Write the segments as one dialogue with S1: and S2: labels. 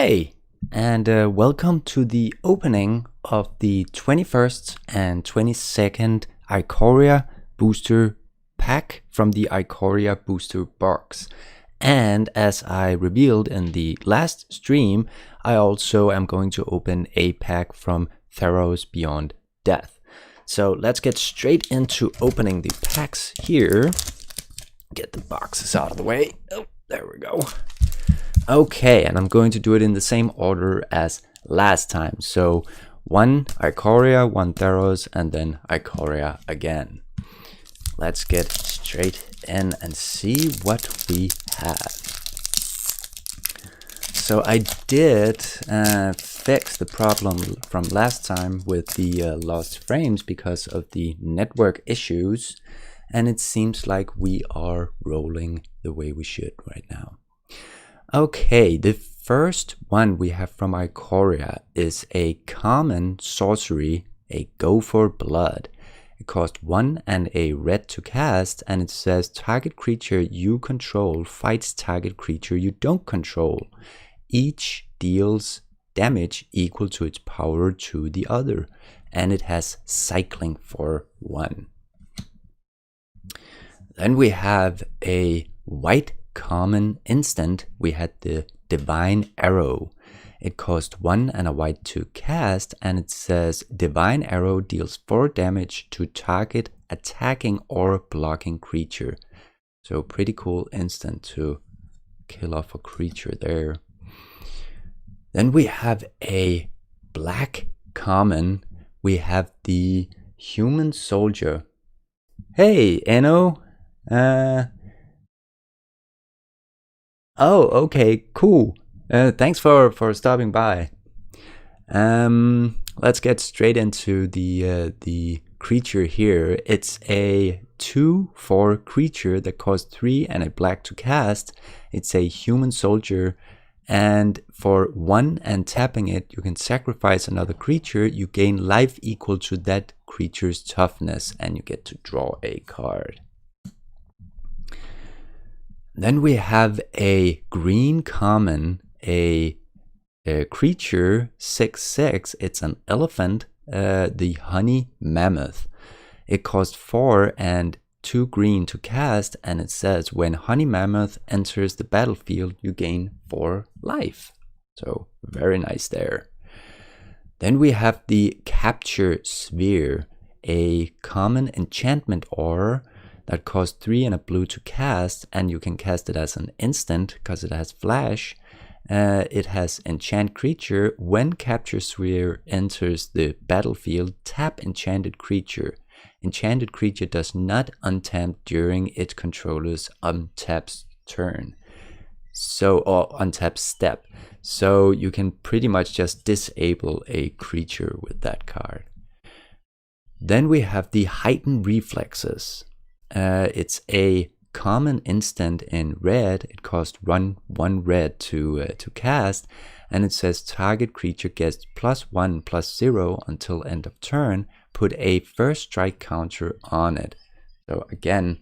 S1: Hey, and welcome to the opening of the 21st and 22nd Ikoria booster pack from the Ikoria booster box. And as I revealed in the last stream, I also am going to open a pack from Theros Beyond D. So let's get straight into opening the packs here. Get the boxes out of the way. Oh, there we go. Okay, and I'm going to do it in the same order as last time. So one Ikoria, one Theros, and then Ikoria again. Let's get straight in and see what we have. So I did fix the problem from last time with the lost frames because of the network issues. And it seems like we are rolling the way we should right now. Okay, the first one we have from Ikoria is a common sorcery, a Go for Blood. It costs 1 and a red to cast, and it says target creature you control fights target creature you don't control. Each deals damage equal to its power to the other, and it has cycling for 1. Then we have a white common instant. We had the Divine Arrow. It cost 1 and a white to cast, and it says Divine Arrow deals 4 damage to target attacking or blocking creature. So pretty cool instant to kill off a creature there. Then we have a black common. We have the Human Soldier. Hey, Eno. Oh, okay, cool. Thanks for stopping by. Let's get straight into the creature here. It's a 2/4 creature that costs 3 and a black to cast. It's a Human Soldier, and for 1 and tapping it, you can sacrifice another creature. You gain life equal to that creature's toughness, and you get to draw a card. Then we have a green common, a creature 6/6. It's an elephant, the Honey Mammoth. It costs 4 and 2 green to cast, and it says when Honey Mammoth enters the battlefield, you gain 4 life. So very nice there. Then we have the Capture Sphere, a common enchantment aura that costs 3 and a blue to cast, and you can cast it as an instant because it has flash. It has enchant creature. When Capture Sphere enters the battlefield, tap enchanted creature. Enchanted creature does not untap during its controller's untap turn. Or untap step. So you can pretty much just disable a creature with that card. Then we have the Heightened Reflexes. It's a common instant in red. It costs 1 red to cast, and it says target creature gets +1/+0 until end of turn. Put a first strike counter on it. So again,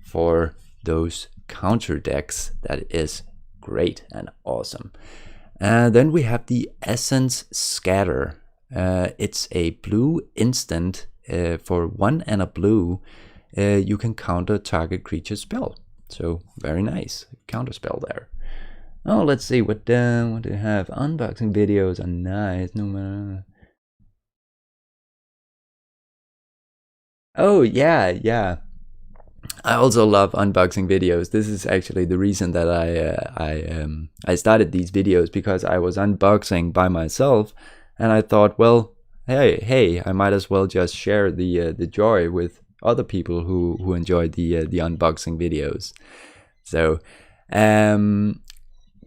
S1: for those counter decks, that is great and awesome. Then we have the Essence Scatter. It's a blue instant. For 1 and a blue. You can counter target creature spell. So very nice counter spell there. Oh, let's see what do you have. Unboxing videos are nice. No matter. Oh yeah. I also love unboxing videos. This is actually the reason that I started these videos, because I was unboxing by myself, and I thought, well, hey, I might as well just share the joy with other people who enjoy the unboxing videos. So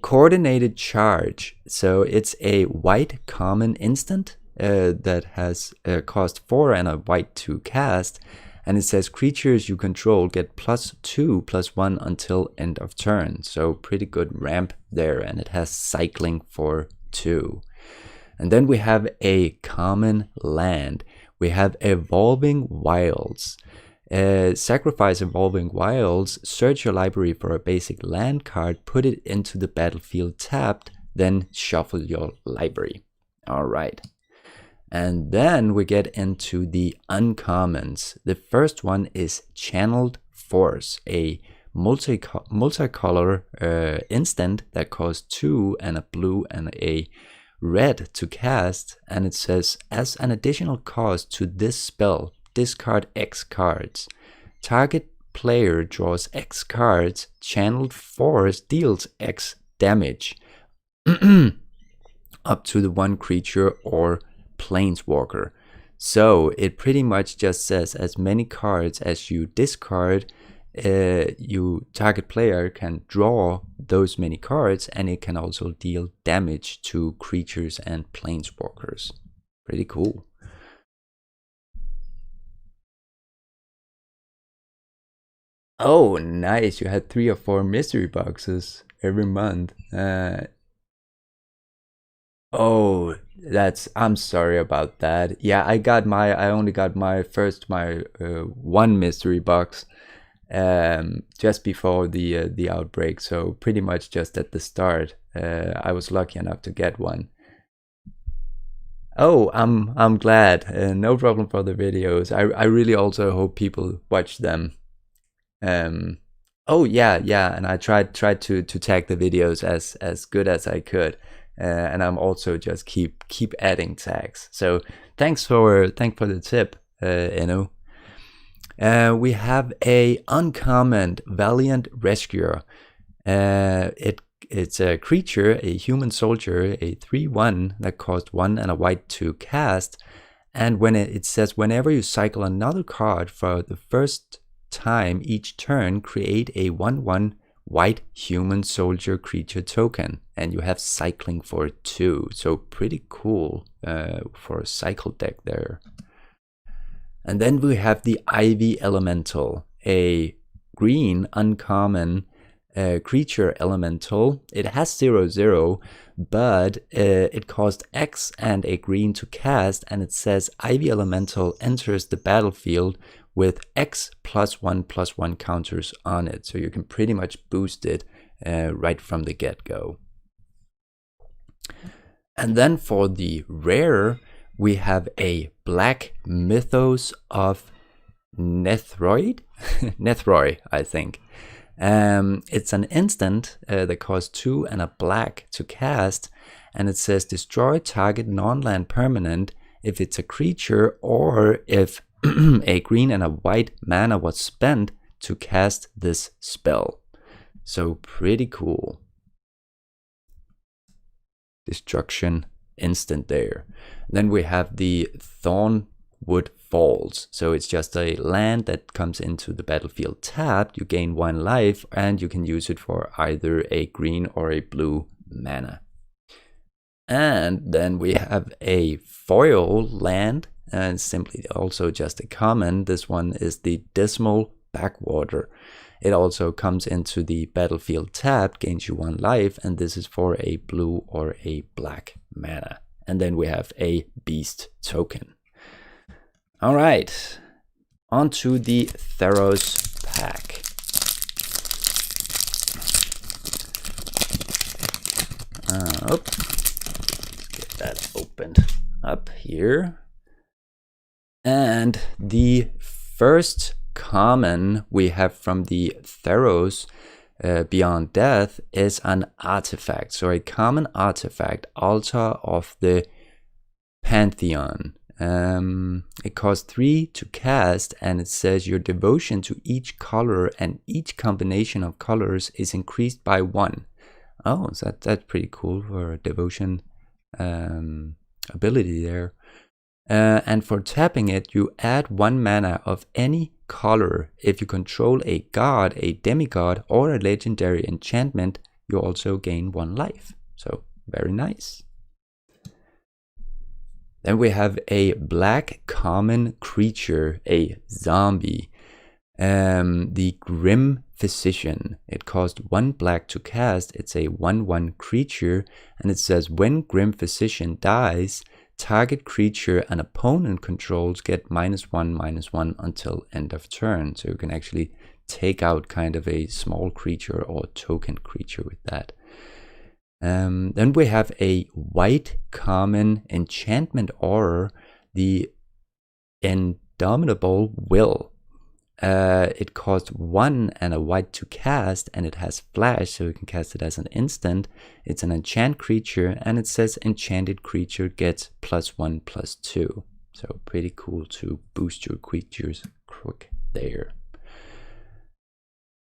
S1: Coordinated Charge. So it's a white common instant that has cost 4 and a white to cast, and it says creatures you control get +2/+1 until end of turn. So pretty good ramp there, and it has cycling for 2. And then we have a common land. We have Evolving Wilds. Sacrifice Evolving Wilds, search your library for a basic land card, put it into the battlefield tapped, then shuffle your library. All right. And then we get into the uncommons. The first one is Channeled Force, a multicolor instant that costs 2 and a blue and a red to cast. And it says, as an additional cost to this spell, discard X cards. Target player draws X cards. Channeled Force deals X damage up to the one creature or planeswalker. So it pretty much just says as many cards as you discard, you target player can draw those many cards, and it can also deal damage to creatures and planeswalkers. Pretty cool. Oh, nice. You had 3 or 4 mystery boxes every month. Oh, I'm sorry about that. Yeah, I only got my one mystery box just before the outbreak, so pretty much just at the start. I was lucky enough to get one. Oh, I'm glad. No problem for the videos. I really also hope people watch them. Oh yeah, and I tried to tag the videos as good as I could. And I'm also just keep adding tags. So thanks for the tip, Enno. We have a uncommon Valiant Rescuer. It's a creature, a human soldier, a 3/1 that costs 1 and a white to cast. And when it says whenever you cycle another card for the first time each turn, create a 1/1 white human soldier creature token, and you have cycling for 2, so pretty cool for a cycle deck there. And then we have the Ivy Elemental, a green uncommon creature elemental. It has 0/0, but it costs X and a green to cast, and it says Ivy Elemental enters the battlefield with X +1/+1 counters on it. So you can pretty much boost it right from the get-go. And then for the rare, we have a Black Mythos of Nethroi, I think. It's an instant that costs 2 and a black to cast, and it says destroy target non-land permanent if it's a creature or if a green and a white mana was spent to cast this spell. So pretty cool. Destruction instant there. Then we have the Thornwood Falls. So it's just a land that comes into the battlefield tapped. You gain 1 life, and you can use it for either a green or a blue mana. And then we have a foil land, and simply also just a common. This one is the Dismal Backwater. It also comes into the battlefield tapped, gains you 1 life, and this is for a blue or a black mana. And then we have a Beast token. All right, on to the Theros pack. Let's get that opened up here. And the first common we have from the Theros Beyond Death is an artifact. So a common artifact, Altar of the Pantheon. It costs 3 to cast, and it says your devotion to each color and each combination of colors is increased by 1. Oh, so that's pretty cool for a devotion ability there. And for tapping it, you add 1 mana of any color. If you control a god, a demigod, or a legendary enchantment, you also gain 1 life. So very nice. Then we have a black common creature, a zombie. The Grim Physician. It costs 1 black to cast. It's a 1/1 creature, and it says when Grim Physician dies, target creature an opponent controls get -1/-1 until end of turn. So you can actually take out kind of a small creature or token creature with that. Then we have a white common enchantment aura, the Indomitable Will. It costs 1 and a white to cast, and it has flash, so you can cast it as an instant. It's an enchant creature, and it says enchanted creature gets +1/+2. So pretty cool to boost your creatures quick there.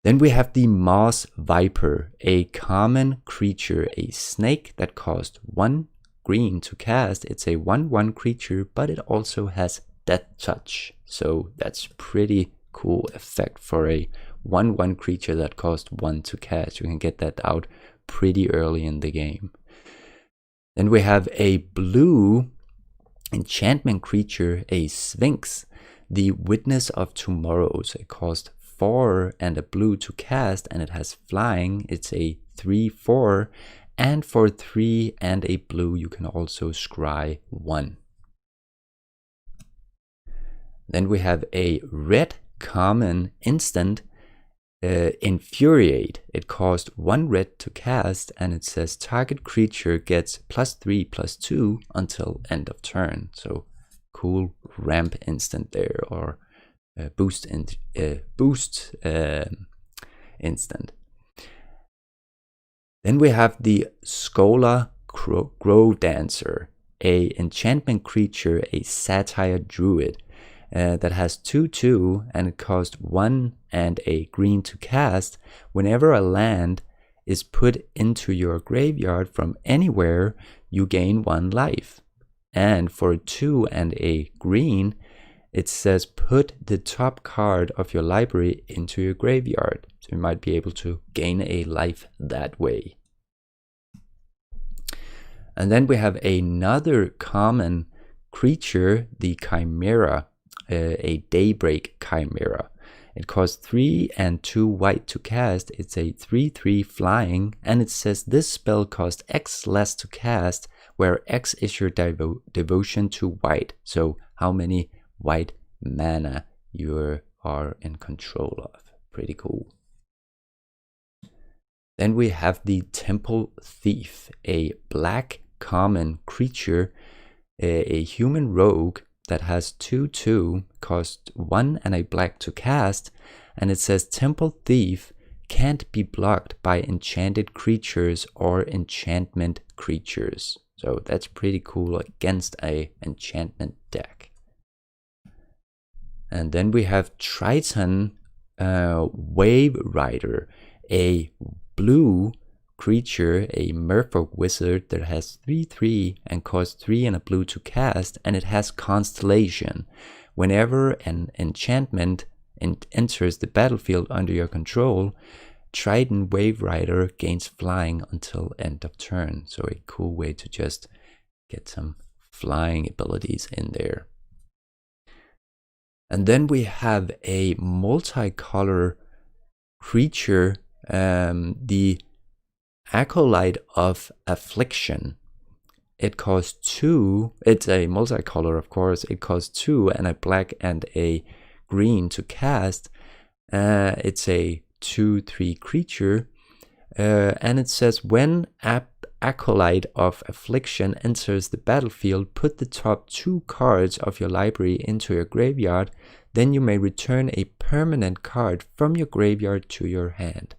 S1: Then we have the Moss Viper, a common creature, a snake that costs 1 green to cast. It's a 1/1 creature, but it also has Death Touch. So that's pretty cool effect for a 1/1 creature that costs 1 to cast. You can get that out pretty early in the game. Then we have a blue enchantment creature, a Sphinx, the Witness of Tomorrows. It costs 4 and a blue to cast, and it has flying. It's a 3/4, and for 3 and a blue you can also scry 1. Then we have a red common instant, Infuriate. It costs 1 red to cast, and it says target creature gets +3/+2 until end of turn. So cool ramp instant there, or boost instant. Then we have the Scholar Grow Dancer, a enchantment creature, a Satire Druid. That has 2/2, and it costs 1 and a green to cast. Whenever a land is put into your graveyard from anywhere, you gain 1 life. And for 2 and a green, it says put the top card of your library into your graveyard. So you might be able to gain a life that way. And then we have another common creature, the Chimera, a Daybreak Chimera. It costs 3 and 2 white to cast. It's a 3/3 flying, and it says this spell costs X less to cast, where X is your devotion to white. So how many white mana you are in control of. Pretty cool. Then we have the Temple Thief, a black common creature, a human rogue that has 2/2, costs 1 and a black to cast, and it says Temple Thief can't be blocked by enchanted creatures or enchantment creatures. So that's pretty cool against a enchantment deck. And then we have Triton Wave Rider, a blue creature, a merfolk wizard that has 3/3 and costs 3 and a blue to cast, and it has Constellation. Whenever an enchantment enters the battlefield under your control, Triton Wave Rider gains flying until end of turn. So a cool way to just get some flying abilities in there. And then we have a multicolor creature, the Acolyte of Affliction. It costs 2. It's a multicolor, of course. It costs 2 and a black and a green to cast. It's a 2/3 creature. And it says when Acolyte of Affliction enters the battlefield, put the top 2 cards of your library into your graveyard. Then you may return a permanent card from your graveyard to your hand.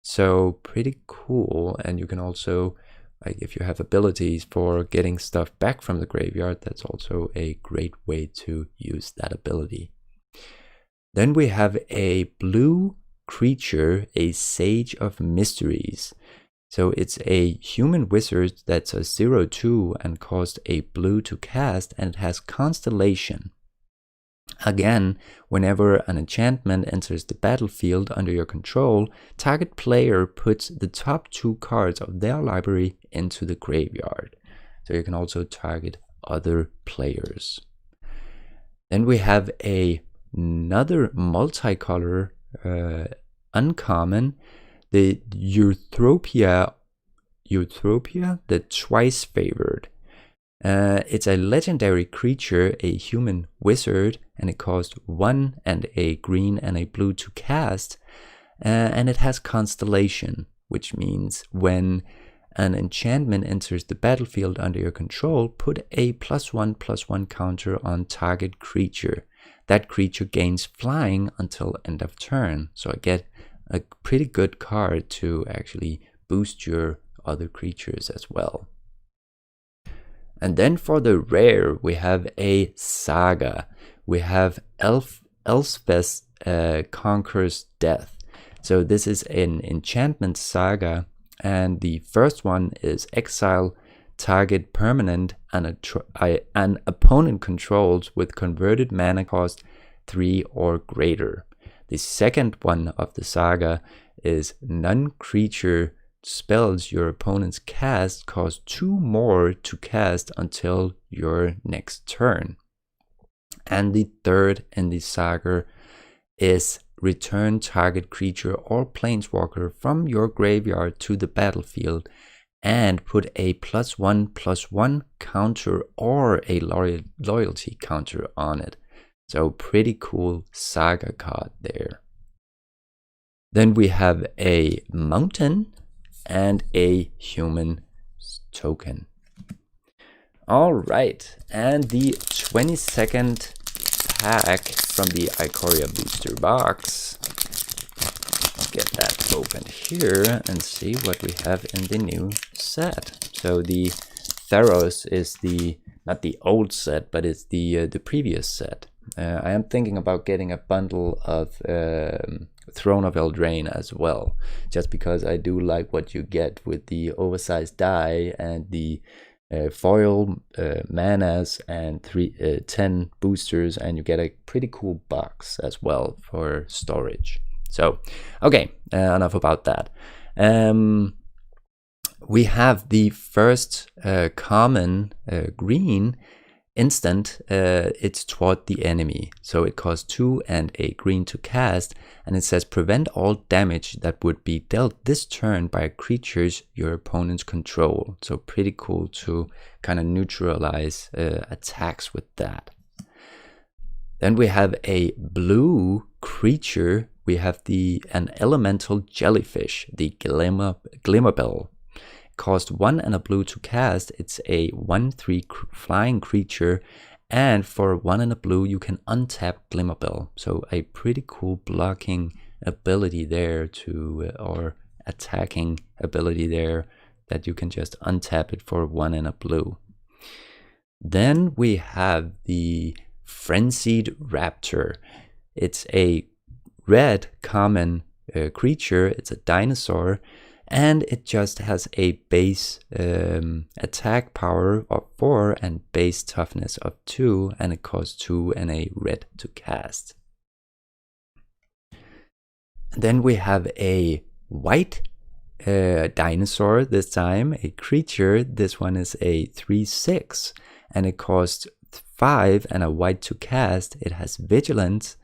S1: So pretty cool. And you can also, like, if you have abilities for getting stuff back from the graveyard, that's also a great way to use that ability. Then we have a blue creature, a Sage of Mysteries. So it's a human wizard that's a 0/2 and costs a blue to cast, and it has Constellation. Again, whenever an enchantment enters the battlefield under your control, target player puts the top 2 cards of their library into the graveyard. So you can also target other players. Then we have another multicolor uncommon, the Eutropia, the Twice Favored. It's a legendary creature, a human wizard, and it costs 1 and a green and a blue to cast. And it has Constellation, which means when an enchantment enters the battlefield under your control, put a +1/+1 counter on target creature. That creature gains flying until end of turn. So I get a pretty good card to actually boost your other creatures as well. And then for the rare, we have a Saga. We have Elspeth Conquers Death. So this is an enchantment saga, and the first one is exile target permanent and an opponent controls with converted mana cost 3 or greater. The second one of the saga is non-creature spells your opponents cast cost 2 more to cast until your next turn. And the third in the saga is return target creature or planeswalker from your graveyard to the battlefield and put a +1/+1 counter or a loyalty counter on it. So pretty cool saga card there. Then we have a mountain and a human token. All right, and the 22nd pack from the Ikoria booster box. Get that open here and see what we have in the new set. So the Theros is not the old set, but it's the previous set. I am thinking about getting a bundle of Throne of Eldraine as well, just because I do like what you get with the oversized die and the foil manas and 10 boosters, and you get a pretty cool box as well for storage. So, okay, enough about that. We have the first common green instant. It's toward the enemy, so it costs 2 and a green to cast, and it says prevent all damage that would be dealt this turn by creatures your opponents control. So pretty cool to kind of neutralize attacks with that. Then we have a blue creature. We have an elemental jellyfish, the Glimmerbell. Cost 1 and a blue to cast. It's a 1/3 flying creature, and for 1 and a blue you can untap Glimmerbell. So a pretty cool blocking ability there or attacking ability there, that you can just untap it for 1 and a blue. Then we have the Frenzied Raptor. It's a red common creature. It's a dinosaur, and it just has a base attack power of 4 and base toughness of 2, and it costs 2 and a red to cast. Then we have a white dinosaur this time, a creature. This one is a 3/6, and it costs 5 and a white to cast. It has vigilance,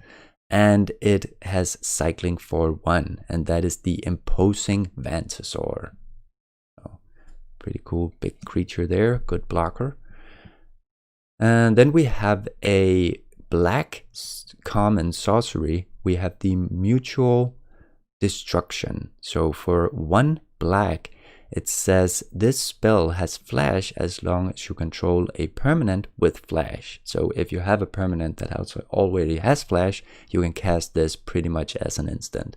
S1: and it has cycling for 1, and that is the Imposing Vantasaur. Oh, pretty cool big creature there, good blocker. And then we have a black common sorcery. We have the Mutual Destruction. So for 1 black, it says this spell has flash as long as you control a permanent with flash. So if you have a permanent that also already has flash, you can cast this pretty much as an instant.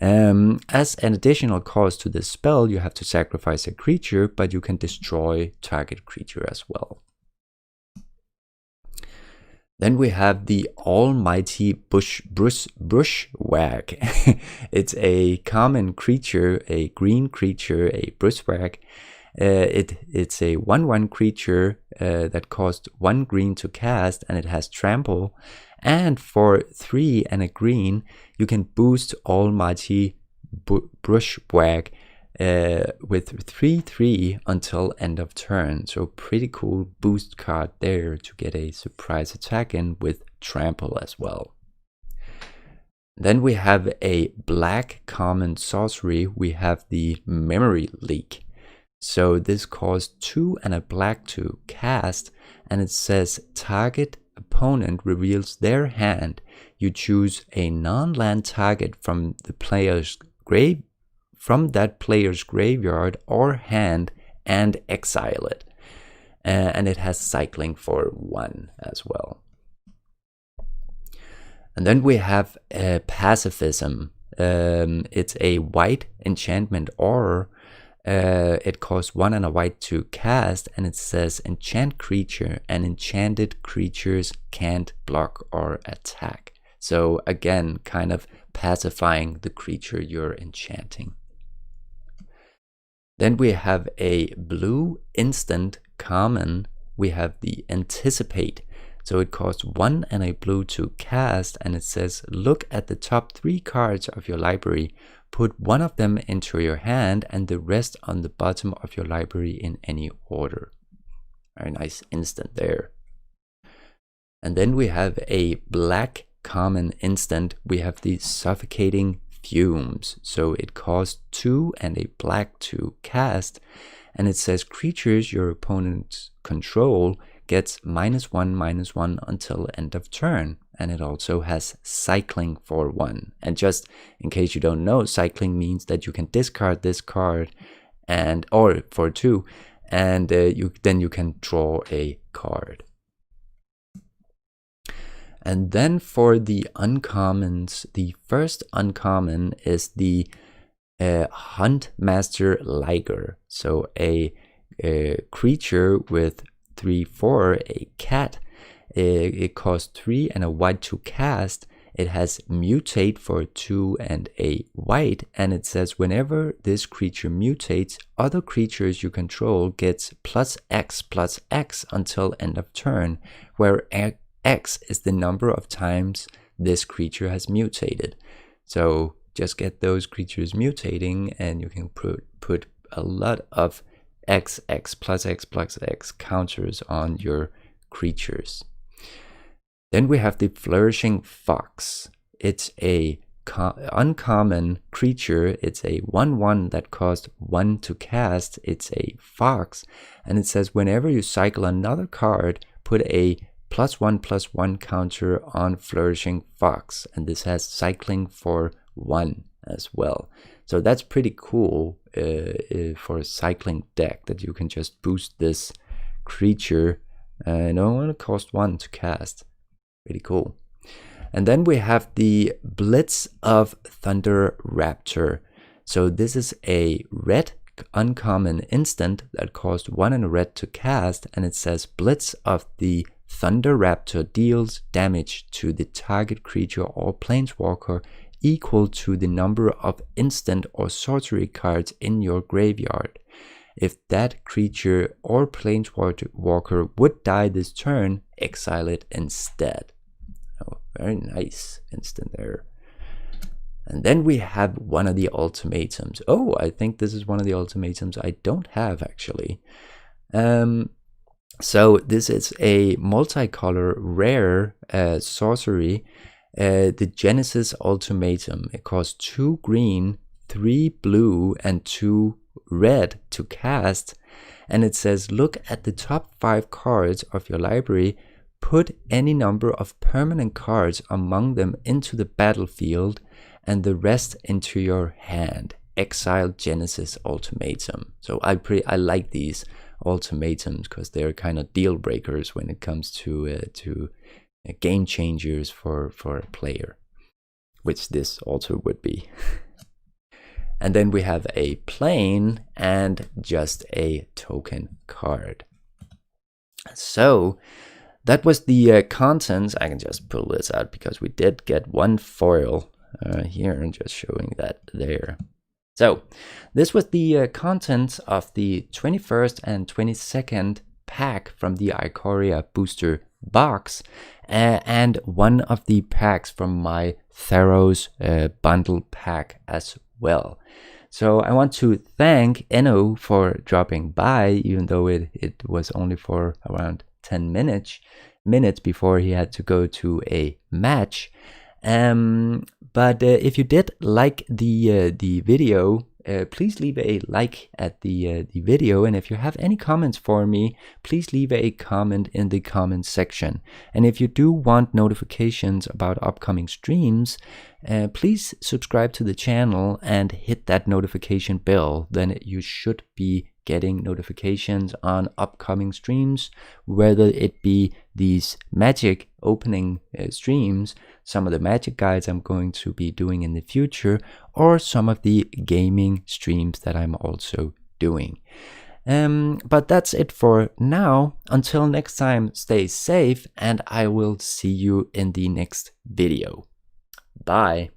S1: As an additional cost to this spell, you have to sacrifice a creature, but you can destroy target creature as well. Then we have the Almighty Bushwhack. It's a common creature, a green creature, a Bushwhack. It's a 1/1 creature that costs 1 green to cast, and it has trample. And for 3 and a green, you can boost Almighty Bushwhack with 3/3 until end of turn. So pretty cool boost card there to get a surprise attack in with trample as well. Then we have a black common sorcery. We have the Memory Leak. So this costs 2 and a black to cast, and it says target opponent reveals their hand. You choose a non-land target from the player's from that player's graveyard or hand and exile it. And it has cycling for 1 as well. And then we have pacifism. It's a white enchantment aura. It costs 1 and a white to cast, and it says enchant creature, and enchanted creatures can't block or attack. So again, kind of pacifying the creature you're enchanting. Then we have a blue instant common. We have the anticipate. So it costs 1 and a blue to cast, and it says look at the top 3 cards of your library, put 1 of them into your hand and the rest on the bottom of your library in any order. Very nice instant there. And then we have a black common instant. We have the suffocating fumes. So it costs 2 and a black to cast, and it says creatures your opponents control gets -1/-1 until end of turn, and it also has cycling for 1. And just in case you don't know, cycling means that you can discard this card and or for 2, and then you can draw a card. And then for the uncommons, the first uncommon is the Huntmaster Liger. So a creature with 3/4, a cat. It costs 3 and a white to cast. It has mutate for 2 and a white, and it says whenever this creature mutates, other creatures you control gets +X until end of turn, where X is the number of times this creature has mutated. So just get those creatures mutating, and you can put a lot of X plus X counters on your creatures. Then we have the Flourishing Fox. It's a uncommon creature. It's a 1/1 that costs 1 to cast. It's a fox, and it says whenever you cycle another card, put a +1/+1 counter on Flourishing Fox, and this has cycling for 1 as well. So that's pretty cool for a cycling deck, that you can just boost this creature and only cost 1 to cast. Pretty cool. And then we have the Blitz of Thunder Raptor. So this is a red uncommon instant that costs 1 and a red to cast, and it says Blitz of the Thunder Raptor deals damage to the target creature or planeswalker equal to the number of instant or sorcery cards in your graveyard. If that creature or planeswalker would die this turn, exile it instead. Oh, very nice instant there. And then we have one of the ultimatums. Oh, I think this is one of the ultimatums I don't have actually. So this is a multicolor rare sorcery. The Genesis Ultimatum. It costs 2 green, 3 blue, and 2 red to cast. And it says, look at the top 5 cards of your library. Put any number of permanent cards among them into the battlefield and the rest into your hand. Exile Genesis Ultimatum. So I like these ultimatums because they're kind of deal breakers when it comes to game changers for a player, which this also would be. And then we have a plain and just a token card. So that was the contents. I can just pull this out because we did get 1 foil here, and just showing that there. So this was the contents of the 21st and 22nd pack from the Ikoria booster box, and one of the packs from my Theros bundle pack as well. So I want to thank Enno for dropping by, even though it was only for around 10 minutes before he had to go to a match. But if you did like the video, please leave a like at the video, and if you have any comments for me, please leave a comment in the comment section. And if you do want notifications about upcoming streams, please subscribe to the channel and hit that notification bell. Then you should be getting notifications on upcoming streams, whether it be these magic opening streams, some of the magic guides I'm going to be doing in the future, or some of the gaming streams that I'm also doing. But that's it for now. Until next time, stay safe, and I will see you in the next video. Bye.